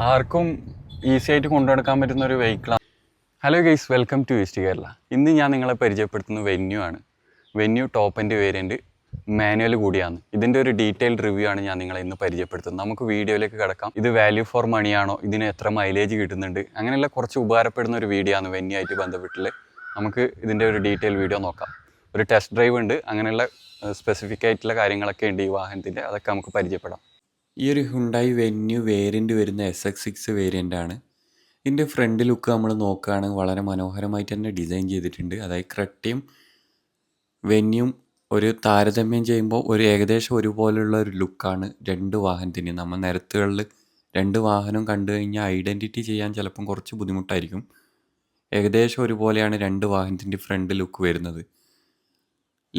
ആർക്കും ഈസി ആയിട്ട് കൊണ്ടുനടക്കാൻ പറ്റുന്ന ഒരു വെഹിക്കിളാണ്. Hello guys, welcome to east Kerala. ഇന്ന് ഞാൻ നിങ്ങളെ പരിചയപ്പെടുത്തുന്ന വെന്യൂ ആണ്. Venue top end variant manual കൂടിയാണ്. ഇതിൻ്റെ ഒരു ഡീറ്റെയിൽഡ് റിവ്യൂ ആണ് ഞാൻ നിങ്ങളെ ഇന്ന് പരിചയപ്പെടുത്തുന്നത്. നമുക്ക് വീഡിയോയിലേക്ക് കിടക്കാം. ഇത് വാല്യൂ ഫോർ മണിയാണോ, ഇതിന് എത്ര മൈലേജ് കിട്ടുന്നുണ്ട്, അങ്ങനെയുള്ള കുറച്ച് ഉപകാരപ്പെടുന്ന ഒരു വീഡിയോ ആണ് വെന്യൂ ആയിട്ട് ബന്ധപ്പെട്ടിട്ട്. നമുക്ക് ഇതിൻ്റെ ഒരു ഡീറ്റെയിൽ വീഡിയോ നോക്കാം. ഒരു ടെസ്റ്റ് ഡ്രൈവ് ഉണ്ട്, അങ്ങനെയുള്ള സ്പെസിഫിക് ആയിട്ടുള്ള കാര്യങ്ങളൊക്കെ ഉണ്ട് ഈ വാഹനത്തിൻ്റെ, അതൊക്കെ നമുക്ക് പരിചയപ്പെടാം. ഈ ഒരു ഹുണ്ടായി വെന്യൂ വേരിയൻറ്റ് വരുന്ന SX6 വേരിയൻ്റ് ആണ്. ഇതിൻ്റെ ഫ്രണ്ട് ലുക്ക് നമ്മൾ നോക്കുകയാണെങ്കിൽ വളരെ മനോഹരമായിട്ട് തന്നെ ഡിസൈൻ ചെയ്തിട്ടുണ്ട്. അതായത് ക്രെറ്റയും വെന്യൂം ഒരു താരതമ്യം ചെയ്യുമ്പോൾ ഒരു ഏകദേശം ഒരുപോലുള്ള ഒരു ലുക്കാണ് രണ്ട് വാഹനത്തിന്. നമ്മൾ നിരത്തുകളിൽ രണ്ട് വാഹനം കണ്ടു കഴിഞ്ഞാൽ ഐഡൻറ്റിറ്റി ചെയ്യാൻ ചിലപ്പം കുറച്ച് ബുദ്ധിമുട്ടായിരിക്കും. ഏകദേശം ഒരുപോലെയാണ് രണ്ട് വാഹനത്തിൻ്റെ ഫ്രണ്ട് ലുക്ക് വരുന്നത്.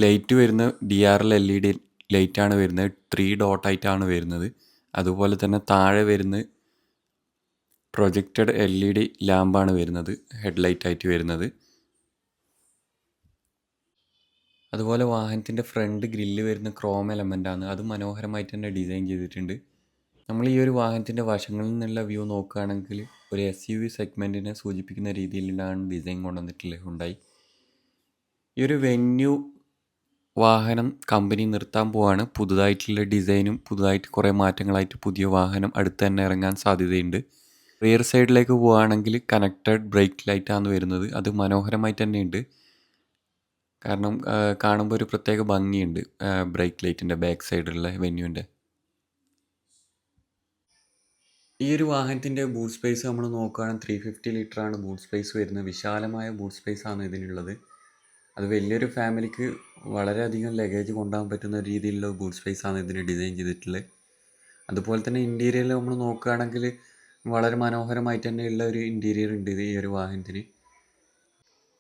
ലൈറ്റ് വരുന്നത് DRL LED ലൈറ്റാണ് വരുന്നത്. 3 ഡോട്ടായിട്ടാണ് വരുന്നത്. അതുപോലെ തന്നെ താഴെ വരുന്നത് പ്രൊജക്റ്റഡ് LED ലാമ്പാണ് വരുന്നത്, ഹെഡ്ലൈറ്റായിട്ട് വരുന്നത്. അതുപോലെ വാഹനത്തിൻ്റെ ഫ്രണ്ട് ഗ്രില്ല് വരുന്ന ക്രോം എലമെൻ്റാണ്. അത് മനോഹരമായിട്ട് തന്നെ ഡിസൈൻ ചെയ്തിട്ടുണ്ട്. നമ്മൾ ഈ ഒരു വാഹനത്തിൻ്റെ വശങ്ങളിൽ നിന്നുള്ള വ്യൂ നോക്കുകയാണെങ്കിൽ ഒരു SUV സെഗ്മെൻറ്റിനെ സൂചിപ്പിക്കുന്ന രീതിയിലാണ് ഡിസൈൻ കൊണ്ടുവന്നിട്ടുള്ളത് ഹുണ്ടായി. ഈ ഒരു വെന്യൂ വാഹനം കമ്പനി നിർത്താൻ പോവാണ്. പുതുതായിട്ടുള്ള ഡിസൈനും പുതുതായിട്ട് കുറേ മാറ്റങ്ങളായിട്ട് പുതിയ വാഹനം അടുത്ത് തന്നെ ഇറങ്ങാൻ സാധ്യതയുണ്ട്. റിയർ സൈഡിലേക്ക് പോവുകയാണെങ്കിൽ കണക്റ്റഡ് ബ്രേക്ക് ലൈറ്റാണ് വരുന്നത്. അത് മനോഹരമായിട്ട് തന്നെയുണ്ട്. കാരണം കാണുമ്പോൾ ഒരു പ്രത്യേക ഭംഗിയുണ്ട് ബ്രേക്ക് ലൈറ്റിൻ്റെ ബാക്ക് സൈഡിലുള്ള വെന്യൂവിൻ്റെ. ഈ ഒരു വാഹനത്തിൻ്റെ ബൂട്ട് സ്പേസ് നമ്മൾ നോക്കുകയാണെങ്കിൽ 350 ലിറ്ററാണ് ബൂട്ട് സ്പേസ് വരുന്നത്. വിശാലമായ ബൂട്ട് സ്പേസ് ആണ് ഇതിനുള്ളത്. അത് വലിയൊരു ഫാമിലിക്ക് വളരെയധികം ലഗേജ് കൊണ്ടുപോകാൻ പറ്റുന്ന രീതിയിലുള്ള ബൂട്ട് സ്പേസ് ആണ് ഇതിന് ഡിസൈൻ ചെയ്തിട്ടുള്ളത്. അതുപോലെ തന്നെ ഇൻറ്റീരിയറിൽ നമ്മൾ നോക്കുകയാണെങ്കിൽ വളരെ മനോഹരമായിട്ട് തന്നെയുള്ള ഒരു ഇൻറ്റീരിയർ ഉണ്ട് ഈ ഒരു വാഹനത്തിന്.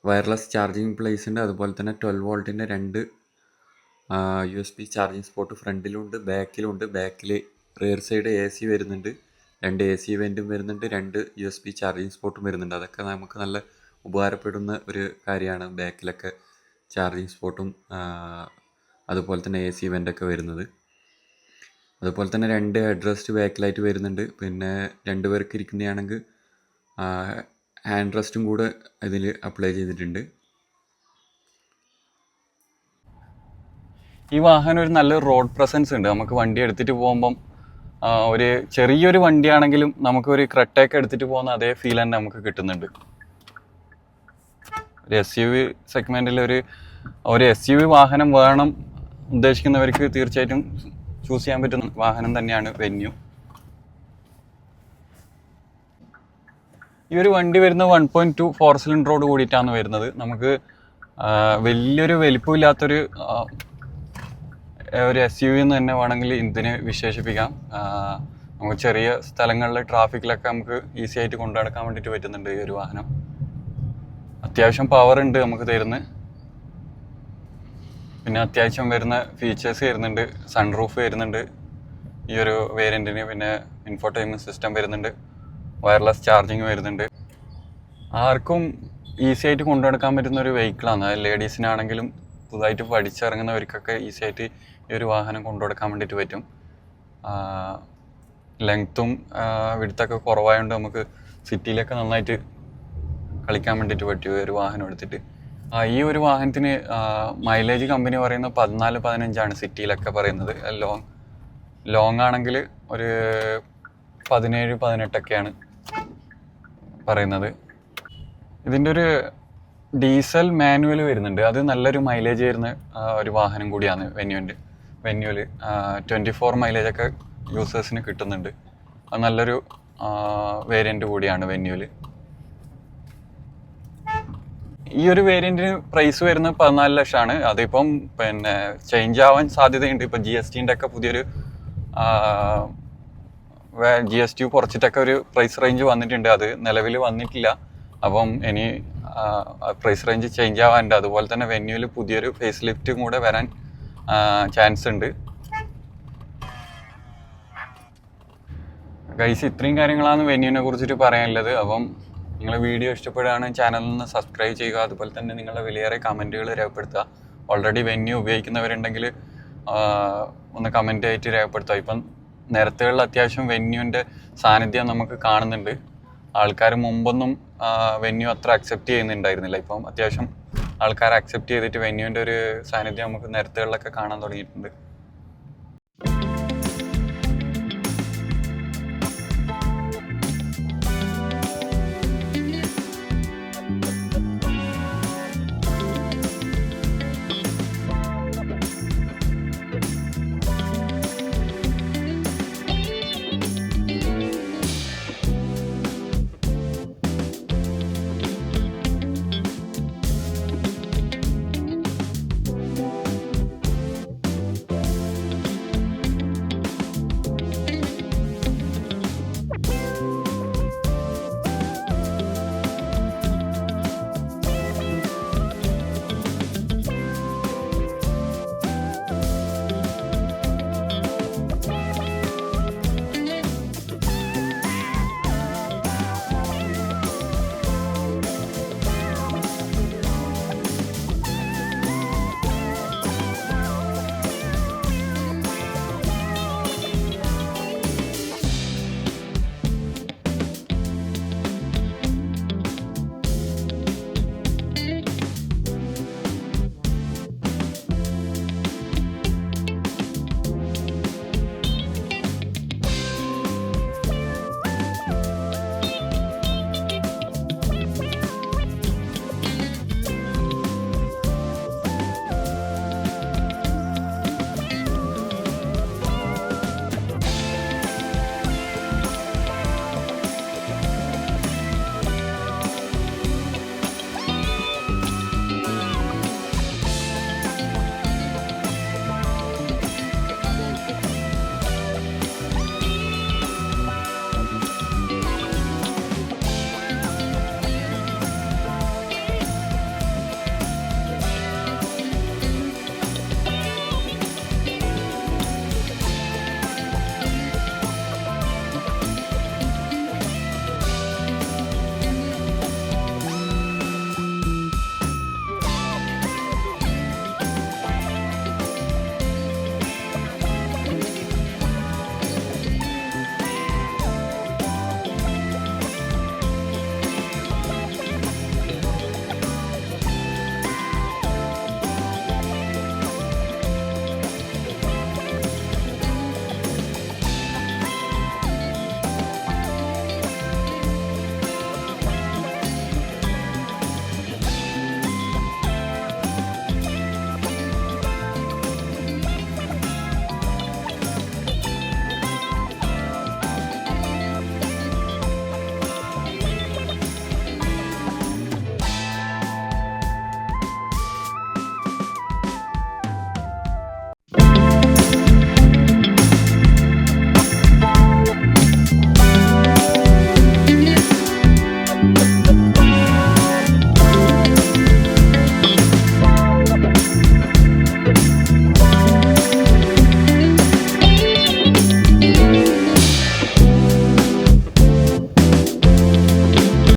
വയർലെസ് ചാർജിങ് പ്ലേസ് ഉണ്ട്. അതുപോലെ തന്നെ 12 വോൾട്ടിൻ്റെ 2 USB ചാർജിങ് സ്പോട്ട് ഫ്രണ്ടിലുണ്ട്, ബാക്കിലുണ്ട്. ബാക്കിൽ റിയർ സൈഡ് AC വരുന്നുണ്ട്, 2 AC വെൻറ്റും വരുന്നുണ്ട്, 2 USB ചാർജിങ് സ്പോട്ടും വരുന്നുണ്ട്. അതൊക്കെ നമുക്ക് നല്ല ഉപകാരപ്പെടുന്ന ഒരു കാര്യമാണ്, ബാക്കിലൊക്കെ ചാർജിങ് സ്പോട്ടും അതുപോലെ തന്നെ AC വെൻ്റൊക്കെ വരുന്നത്. അതുപോലെ തന്നെ 2 ഹെഡ് റെസ്റ്റ് ബാക്കിലായിട്ട് വരുന്നുണ്ട്. പിന്നെ 2 പേർക്ക് ഇരിക്കുന്നതാണെങ്കിൽ ഹാൻഡ് റെസ്റ്റും കൂടെ ഇതിൽ അപ്ലൈ ചെയ്തിട്ടുണ്ട്. ഈ വാഹനം ഒരു നല്ലൊരു റോഡ് പ്രസൻസ് ഉണ്ട്. നമുക്ക് വണ്ടി എടുത്തിട്ട് പോകുമ്പം ഒരു ചെറിയൊരു വണ്ടിയാണെങ്കിലും നമുക്കൊരു ക്രെറ്റയൊക്കെ എടുത്തിട്ട് പോകുന്ന അതേ ഫീൽ തന്നെ നമുക്ക് കിട്ടുന്നുണ്ട്. ഒരു SUV സെഗ്മെൻറ്റിൽ ഒരു SUV വാഹനം വേണം ഉദ്ദേശിക്കുന്നവർക്ക് തീർച്ചയായിട്ടും ചൂസ് ചെയ്യാൻ പറ്റുന്ന വാഹനം തന്നെയാണ് വെന്യൂ. ഈ ഒരു വണ്ടി വരുന്നത് 1.2 4 സിലിണ്ടറോട് കൂടിയിട്ടാണ് വരുന്നത്. നമുക്ക് വലിയൊരു വലിപ്പമില്ലാത്തൊരു SUV എന്ന് തന്നെ വേണമെങ്കിൽ ഇതിനെ വിശേഷിപ്പിക്കാം. നമുക്ക് ചെറിയ സ്ഥലങ്ങളിൽ ട്രാഫിക്കിലൊക്കെ നമുക്ക് ഈസി ആയിട്ട് കൊണ്ടു നടക്കാൻ വേണ്ടിയിട്ട് പറ്റുന്നുണ്ട് ഈ ഒരു വാഹനം. അത്യാവശ്യം പവർ ഉണ്ട് നമുക്ക് തരുന്നത്. പിന്നെ അത്യാവശ്യം വരുന്ന ഫീച്ചേഴ്സ് വരുന്നുണ്ട്. സൺറൂഫ് വരുന്നുണ്ട് ഈ ഒരു വേരിയൻറ്റിന്. പിന്നെ ഇൻഫോർടൈൻമെൻറ്റ് സിസ്റ്റം വരുന്നുണ്ട്, വയർലെസ് ചാർജിങ് വരുന്നുണ്ട്. ആർക്കും ഈസി ആയിട്ട് കൊണ്ടു നടക്കാൻ പറ്റുന്ന ഒരു വെഹിക്കിളാണ്. അത് ലേഡീസിനാണെങ്കിലും പുതുതായിട്ട് പഠിച്ചിറങ്ങുന്നവർക്കൊക്കെ ഈസി ആയിട്ട് ഈ ഒരു വാഹനം കൊണ്ടു നടക്കാൻ വേണ്ടിയിട്ട് പറ്റും. ലെങ്ത്തും വിഡ്ത്തൊക്കെ കുറവായതുകൊണ്ട് നമുക്ക് സിറ്റിയിലൊക്കെ നന്നായിട്ട് കളിക്കാൻ വേണ്ടിയിട്ട് പറ്റും ഈ ഒരു വാഹനം എടുത്തിട്ട്. ഈ ഒരു വാഹനത്തിന് മൈലേജ് കമ്പനി പറയുന്നത് 14-15 സിറ്റിയിലൊക്കെ പറയുന്നത്. ലോങ് ആണെങ്കിൽ ഒരു 17-18 പറയുന്നത്. ഇതിൻ്റെ ഒരു ഡീസൽ മാനുവൽ വരുന്നുണ്ട്. അത് നല്ലൊരു മൈലേജ് വരുന്ന ഒരു വാഹനം കൂടിയാണ് വെന്യൂവിൽ 24 മൈലേജൊക്കെ യൂസേഴ്സിന് കിട്ടുന്നുണ്ട്. അത് നല്ലൊരു വേരിയൻ്റ് കൂടിയാണ് വെന്യൂവിൽ. ഈ ഒരു വേരിയൻറ്റിന് പ്രൈസ് വരുന്നത് 14 ലക്ഷമാണ്. അതിപ്പം പിന്നെ ചേഞ്ച് ആവാൻ സാധ്യതയുണ്ട്. ഇപ്പം GSTൻ്റെ ഒക്കെ പുതിയൊരു GST കുറച്ചിട്ടൊക്കെ ഒരു പ്രൈസ് റേഞ്ച് വന്നിട്ടുണ്ട്. അത് നിലവിൽ വന്നിട്ടില്ല. അപ്പം ഇനി പ്രൈസ് റേഞ്ച് ചേഞ്ച് ആവാനുണ്ട്. അതുപോലെ തന്നെ വെന്യൂവിൽ പുതിയൊരു ഫേസ് ലിഫ്റ്റും കൂടെ വരാൻ ചാൻസ് ഉണ്ട്. ഗൈസ്, ഇത്രയും കാര്യങ്ങളാണ് വെന്യൂവിനെ കുറിച്ചിട്ട് പറയാനുള്ളത്. അപ്പം നിങ്ങൾ വീഡിയോ ഇഷ്ടപ്പെടുകയാണെങ്കിൽ ചാനലിൽ നിന്ന് സബ്സ്ക്രൈബ് ചെയ്യുക. അതുപോലെ തന്നെ നിങ്ങളുടെ വിലയേറെ കമൻറ്റുകൾ രേഖപ്പെടുത്തുക. ഓൾറെഡി വെന്യൂ ഉപയോഗിക്കുന്നവരുണ്ടെങ്കിൽ ഒന്ന് കമൻ്റ് ആയിട്ട് രേഖപ്പെടുത്തുക. ഇപ്പം നിരത്തുകളിൽ അത്യാവശ്യം വെന്യൂവിൻ്റെ സാന്നിധ്യം നമുക്ക് കാണുന്നുണ്ട്. ആൾക്കാർ മുമ്പൊന്നും വെന്യൂ അത്ര അക്സെപ്റ്റ് ചെയ്യുന്നുണ്ടായിരുന്നില്ല. ഇപ്പം അത്യാവശ്യം ആൾക്കാർ അക്സെപ്റ്റ് ചെയ്തിട്ട് വെന്യൂവിൻ്റെ ഒരു സാന്നിധ്യം നമുക്ക് നിരത്തുകളിലൊക്കെ കാണാൻ തുടങ്ങിയിട്ടുണ്ട്.